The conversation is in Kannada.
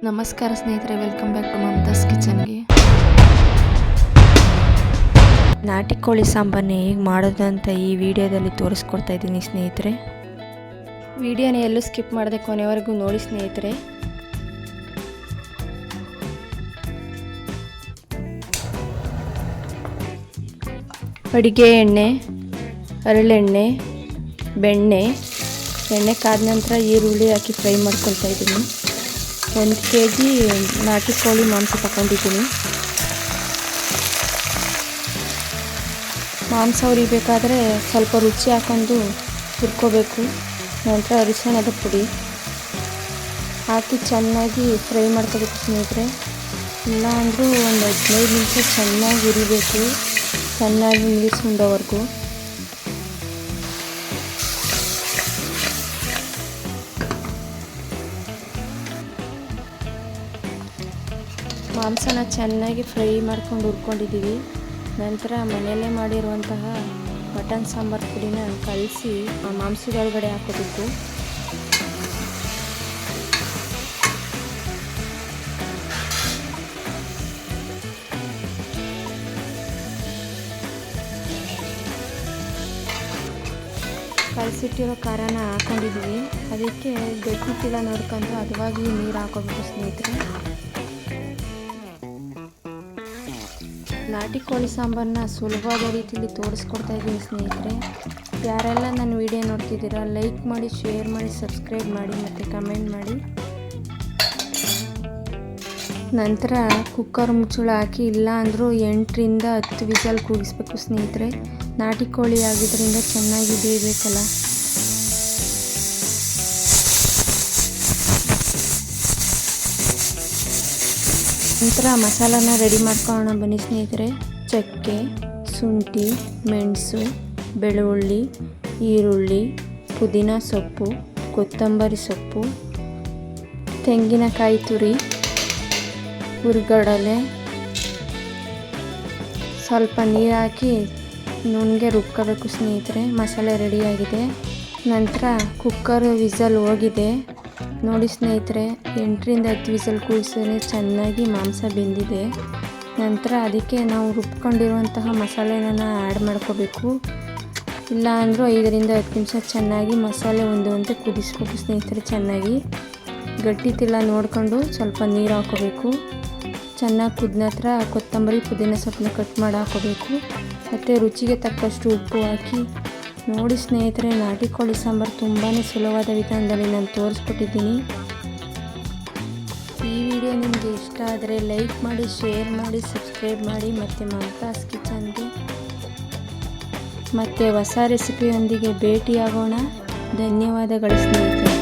ನಮಸ್ಕಾರ ಸ್ನೇಹಿತರೆ, ವೆಲ್ಕಮ್ ಬ್ಯಾಕ್ ಟು ಮಮತಾಸ್ ಕಿಚನ್ಗೆ. ನಾಟಿ ಕೋಳಿ ಸಾಂಬಾರನ್ನ ಹೇಗೆ ಮಾಡೋದು ಅಂತ ಈ ವಿಡಿಯೋದಲ್ಲಿ ತೋರಿಸ್ಕೊಡ್ತಾ ಇದ್ದೀನಿ ಸ್ನೇಹಿತರೆ. ವಿಡಿಯೋನ ಎಲ್ಲೂ ಸ್ಕಿಪ್ ಮಾಡದೆ ಕೊನೆವರೆಗೂ ನೋಡಿ ಸ್ನೇಹಿತರೆ. ಅಡಿಗೆ ಎಣ್ಣೆ, ಹರಳೆಣ್ಣೆ, ಬೆಣ್ಣೆ, ಎಣ್ಣೆ ಕಾದ ನಂತರ ಈರುಳ್ಳಿ ಹಾಕಿ ಫ್ರೈ ಮಾಡ್ಕೊಳ್ತಾ ಇದ್ದೀನಿ. 1 kg ನಾಟಿ ಕೋಳಿ ಮಾಂಸ ತಗೊಂಡಿದ್ದೀನಿ. ಮಾಂಸ ಉರಿಬೇಕಾದ್ರೆ ಸ್ವಲ್ಪ ರುಚಿ ಹಾಕೊಂಡು ಹುರ್ಕೋಬೇಕು. ನಂತರ ಅರಿಶಿಣದ ಪುಡಿ ಹಾಕಿ ಚೆನ್ನಾಗಿ ಫ್ರೈ ಮಾಡ್ಕೋಬೇಕು ಸ್ನೇಹಿತರೆ. ಇಲ್ಲ ಅಂದರೂ ಒಂದು 15 ನಿಮಿಷ ಚೆನ್ನಾಗಿ ಉರಿಬೇಕು, ಚೆನ್ನಾಗಿ ನಿಲ್ಲಿಸ್ಕೊಂಡವರೆಗೂ. ಮಾಂಸನ ಚೆನ್ನಾಗಿ ಫ್ರೈ ಮಾಡ್ಕೊಂಡು ಹುರ್ಕೊಂಡಿದ್ದೀವಿ. ನಂತರ ಮನೆಯಲ್ಲೇ ಮಾಡಿರುವಂತಹ ಮಟನ್ ಸಾಂಬಾರು ಪುಡಿನ ಕಲಸಿ ಆ ಮಾಂಸದೊಳಗಡೆ ಹಾಕೋಬೇಕು. ಕಲಸಿಟ್ಟಿರೋ ಖಾರನ ಹಾಕೊಂಡಿದ್ದೀವಿ. ಅದಕ್ಕೆ ಗಟ್ಟಿಟ್ಟಿಲ್ಲ ನೋಡ್ಕೊಂಡು ಹದವಾಗಿ ನೀರು ಹಾಕೋಬೇಕು ಸ್ನೇಹಿತರೆ. ನಾಟಿ ಕೋಳಿ ಸಾಂಬಾರನ್ನ ಸುಲಭವಾದ ರೀತಿಯಲ್ಲಿ ತೋರಿಸ್ಕೊಡ್ತಾ ಇದ್ದೀನಿ ಸ್ನೇಹಿತರೆ. ಯಾರೆಲ್ಲ ನನ್ನ ವಿಡಿಯೋ ನೋಡ್ತಿದ್ದೀರಾ, ಲೈಕ್ ಮಾಡಿ, ಶೇರ್ ಮಾಡಿ, ಸಬ್ಸ್ಕ್ರೈಬ್ ಮಾಡಿ ಮತ್ತು ಕಮೆಂಟ್ ಮಾಡಿ. ನಂತರ ಕುಕ್ಕರ್ ಮುಚ್ಚಳ ಹಾಕಿ ಇಲ್ಲ ಅಂದರೂ 8 ರಿಂದ 10 ವಿಸಲ್ ಕೂಗಿಸ್ಬೇಕು ಸ್ನೇಹಿತರೆ. ನಾಟಿ ಕೋಳಿ ಆಗಿದ್ದರಿಂದ ಚೆನ್ನಾಗಿ ಬೇಯಬೇಕಲ್ಲ. ನಂತರ ಮಸಾಲಾನ ರೆಡಿ ಮಾಡ್ಕೊಳ್ಳೋಣ ಬನ್ನಿ ಸ್ನೇಹಿತರೆ. ಚಕ್ಕೆ, ಶುಂಠಿ, ಮೆಣಸು, ಬೆಳ್ಳುಳ್ಳಿ, ಈರುಳ್ಳಿ, ಪುದೀನ ಸೊಪ್ಪು, ಕೊತ್ತಂಬರಿ ಸೊಪ್ಪು, ತೆಂಗಿನಕಾಯಿ ತುರಿ, ಹುರ್ಗಡಲೆ, ಸ್ವಲ್ಪ ನೀರು ಹಾಕಿ ನುಣ್ಣಗೆ ರುಬ್ಕೋಬೇಕು ಸ್ನೇಹಿತರೆ. ಮಸಾಲೆ ರೆಡಿಯಾಗಿದೆ. ನಂತರ ಕುಕ್ಕರ್ ವಿಸಲ್ ಹೋಗಿದೆ ನೋಡಿ ಸ್ನೇಹಿತರೆ. 8 ರಿಂದ 10 ವಿಸಲ್ ಕೂಗಿಸಿದ್ರೆ ಚೆನ್ನಾಗಿ ಮಾಂಸ ಬೆಂದಿದೆ. ನಂತರ ಅದಕ್ಕೆ ನಾವು ರುಬ್ಕೊಂಡಿರುವಂತಹ ಮಸಾಲೆನ ಆ್ಯಡ್ ಮಾಡ್ಕೋಬೇಕು. ಇಲ್ಲ ಅಂದರೂ 5 ರಿಂದ 10 ನಿಮಿಷ ಚೆನ್ನಾಗಿ ಮಸಾಲೆ ಹೊಂದುವಂತೆ ಕುದಿಸ್ಬೇಕು ಸ್ನೇಹಿತರೆ. ಚೆನ್ನಾಗಿ ಗಟ್ಟಿತಿಲ್ಲ ನೋಡಿಕೊಂಡು ಸ್ವಲ್ಪ ನೀರು ಹಾಕೋಬೇಕು. ಚೆನ್ನಾಗಿ ಕುದ ನಂತರ ಕೊತ್ತಂಬರಿ, ಪುದೀನ ಸೊಪ್ಪನ್ನ ಕಟ್ ಮಾಡಿ ಹಾಕೋಬೇಕು. ಮತ್ತು ರುಚಿಗೆ ತಕ್ಕಷ್ಟು ಉಪ್ಪು ಹಾಕಿ ನೋಡಿ ಸ್ನೇಹಿತರೆ. ನಾಟಿ ಕೋಳಿ ಸಾಂಬಾರು ತುಂಬಾ ಸುಲಭವಾದ ವಿಧಾನದಲ್ಲಿ ನಾನು ತೋರಿಸ್ಕೊಟ್ಟಿದ್ದೀನಿ. ಈ ವಿಡಿಯೋ ನಿಮಗೆ ಇಷ್ಟ ಆದರೆ ಲೈಕ್ ಮಾಡಿ, ಶೇರ್ ಮಾಡಿ, ಸಬ್ಸ್ಕ್ರೈಬ್ ಮಾಡಿ. ಮತ್ತು ಮಮತಾಸ್ ಕಿಚನ್ಗೆ ಮತ್ತು ಹೊಸ ರೆಸಿಪಿಯೊಂದಿಗೆ ಭೇಟಿಯಾಗೋಣ. ಧನ್ಯವಾದಗಳು ಸ್ನೇಹಿತರೆ.